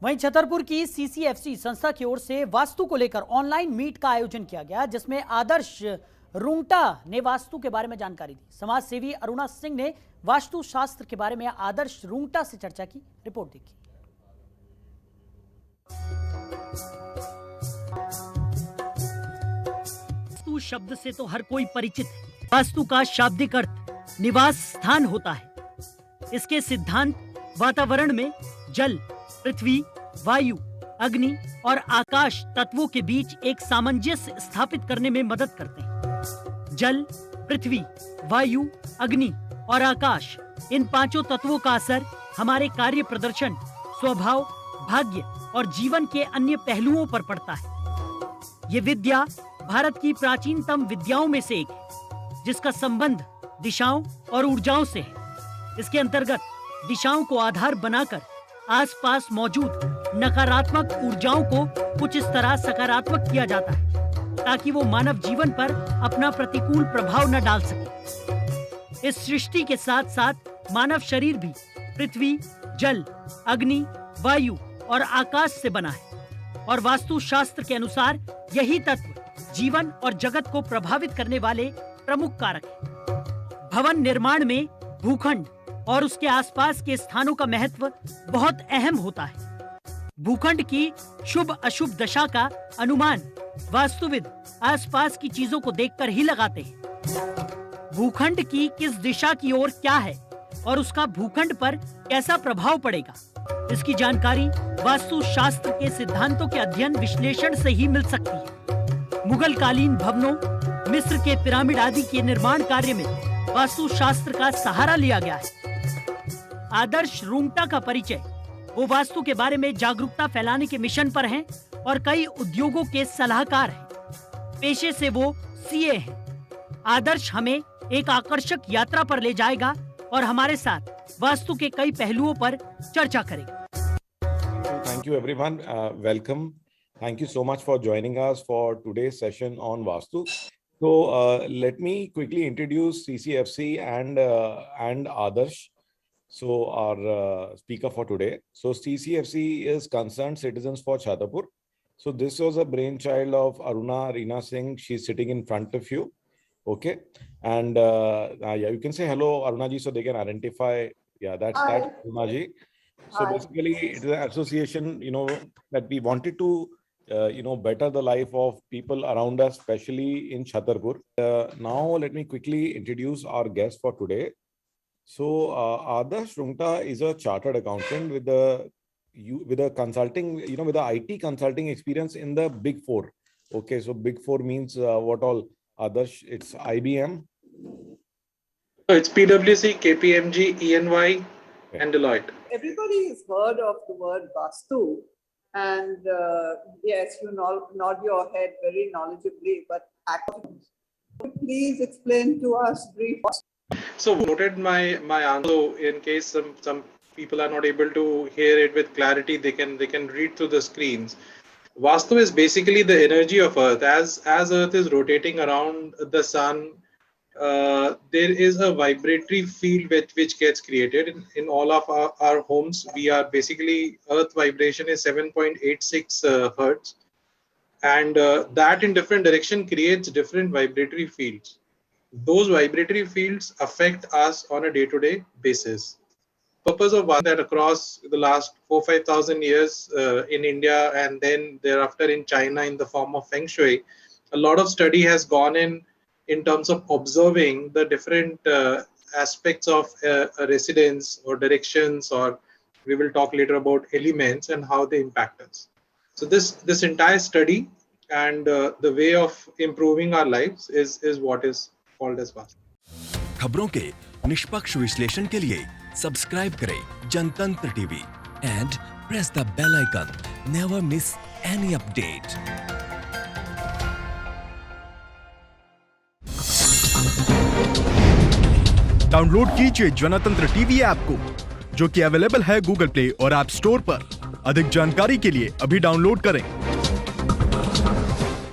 वहीं छतरपुर की सीसीएफसी संस्था की ओर से वास्तु को लेकर ऑनलाइन मीट का आयोजन किया गया, जिसमें आदर्श रुंगटा ने वास्तु के बारे में जानकारी दी। समाज सेवी अरुणा सिंह ने वास्तु शास्त्र के बारे में आदर्श रुंगटा से चर्चा की। रिपोर्ट देखिए। वास्तु शब्द से तो हर कोई परिचित है। वास्तु का शाब्दिक अर्थ निवास स्थान होता है। इसके सिद्धांत वातावरण में जल, पृथ्वी, वायु, अग्नि और आकाश तत्वों के बीच एक सामंजस्य स्थापित करने में मदद करते हैं। जल, पृथ्वी, वायु, अग्नि और आकाश, इन पांचों तत्वों का असर हमारे कार्य प्रदर्शन, स्वभाव, भाग्य और जीवन के अन्य पहलुओं पर पड़ता है। ये विद्या भारत की प्राचीनतम विद्याओं में से एक है, जिसका संबंध दिशाओं और ऊर्जाओं से है। इसके अंतर्गत दिशाओं को आधार बनाकर आसपास मौजूद नकारात्मक ऊर्जाओं को कुछ इस तरह सकारात्मक किया जाता है ताकि वो मानव जीवन पर अपना प्रतिकूल प्रभाव न डाल सके। इस सृष्टि के साथ साथ मानव शरीर भी पृथ्वी, जल, अग्नि, वायु और आकाश से बना है और वास्तु शास्त्र के अनुसार यही तत्व जीवन और जगत को प्रभावित करने वाले प्रमुख कारक हैं। भवन निर्माण में भूखंड और उसके आसपास के स्थानों का महत्व बहुत अहम होता है। भूखंड की शुभ अशुभ दशा का अनुमान वास्तुविद आसपास की चीजों को देखकर ही लगाते हैं। भूखंड की किस दिशा की ओर क्या है और उसका भूखंड पर कैसा प्रभाव पड़ेगा, इसकी जानकारी वास्तु शास्त्र के सिद्धांतों के अध्ययन विश्लेषण से ही मिल सकती है। मुगल कालीन भवनों, मिस्र के पिरामिड आदि के निर्माण कार्य में वास्तु शास्त्र का सहारा लिया गया है। आदर्श रुंगटा का परिचय, वो वास्तु के बारे में जागरूकता फैलाने के मिशन पर हैं और कई उद्योगों के सलाहकार हैं। पेशे से वो सीए हैं। आदर्श हमें एक आकर्षक यात्रा पर ले जाएगा और हमारे साथ वास्तु के कई पहलुओं पर चर्चा करेगा। Thank you everyone. Welcome. Thank you so much for joining us for today's session on Vastu. So let me quickly introduce CCFC and Adarsh. So our speaker for today. So CCFC is Concerned Citizens for Chhatarpur. So this was a brainchild of Aruna Singh. She's sitting in front of you. Okay. And yeah, you can say hello, Aruna ji, so they can identify. Yeah, that's Aruna ji. So basically it is an association, that we wanted to, better the life of people around us, especially in Chhatarpur. Now let me quickly introduce our guest for today. So Adarsh Rungta is a chartered accountant with a consulting, with a IT consulting experience in the Big Four. Okay, so Big Four means what all? Adarsh, it's IBM. It's PwC, KPMG, EY, and Deloitte. Everybody has heard of the word Vastu, and yes, you nod your head very knowledgeably, but please explain to us briefly. So noted my answer. In case some people are not able to hear it with clarity, they can read through the screens. Vastu is basically the energy of Earth. As Earth is rotating around the sun, there is a vibratory field which gets created in all of our homes. We are basically, Earth vibration is 7.86 hertz, and that in different direction creates different vibratory fields. Those vibratory fields affect us on a day-to-day basis. Purpose of that across the last 4,000-5,000 years in India and then thereafter in China in the form of Feng Shui, a lot of study has gone in terms of observing the different aspects of a residence or directions, or we will talk later about elements and how they impact us. So this entire study and the way of improving our lives is what is called as Vastu. खबरों के निष्पक्ष विश्लेषण के लिए subscribe करें जनतंत्र TV and press the bell icon. Never miss any update. Download कीजिए जनतंत्र टीवी ऐप को, जो कि अवेलेबल है गूगल प्ले और ऐप स्टोर पर। अधिक जानकारी के लिए अभी डाउनलोड करें।